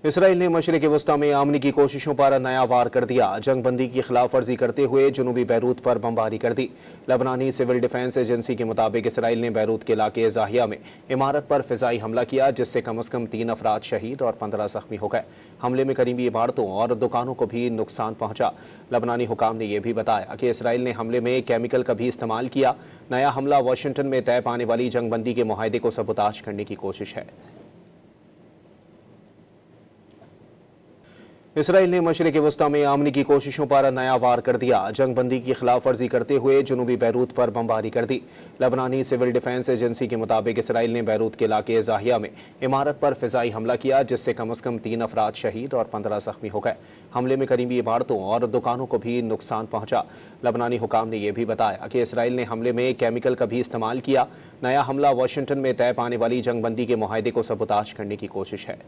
Israel ने मशरिक़ वस्ता में अमन की कोशिशों पर नया वार कर दिया। जंग बंदी की खिलाफ वर्जी करते हुए जनूबी बैरूत पर बमबारी कर दी। लबनानी सिविल डिफेंस एजेंसी के मुताबिक इसराइल ने बैरूत के इलाके ज़ाहिया में इमारत पर फ़िज़ाई हमला किया, जिससे कम अज़ कम 3 अफराद शहीद और 15 ज़ख्मी हो गए। हमले में करीबी इमारतों और दुकानों को भी नुकसान पहुंचा। लबनानी हुकाम ने यह भी बताया कि इसराइल ने हमले में केमिकल का भी इस्तेमाल किया। नया हमला वाशिंगटन में तय पाने वाली जंग बंदी के मुआहदे को सबूताज करने की कोशिश है। इसराइल ने मशरिक़ वस्ता में अमन की कोशिशों पर नया वार कर दिया। जंग बंदी की खिलाफ वर्जी करते हुए जनूबी बैरूत पर बमबारी कर दी। लबनानी सिविल डिफेंस एजेंसी के मुताबिक इसराइल ने बैरूत के इलाके ज़ाहिया में इमारत पर फ़िज़ाई हमला किया, जिससे कम अज़ कम 3 अफराद शहीद और 15 ज़ख्मी हो गए। हमले में करीबी इमारतों और दुकानों को भी नुकसान पहुंचा। लबनानी हुकाम ने यह भी बताया कि इसराइल ने हमले में केमिकल का भी इस्तेमाल किया। नया हमला वाशिंगटन में तय पाने वाली जंग बंदी के मुआहदे को सबूताज करने की कोशिश है।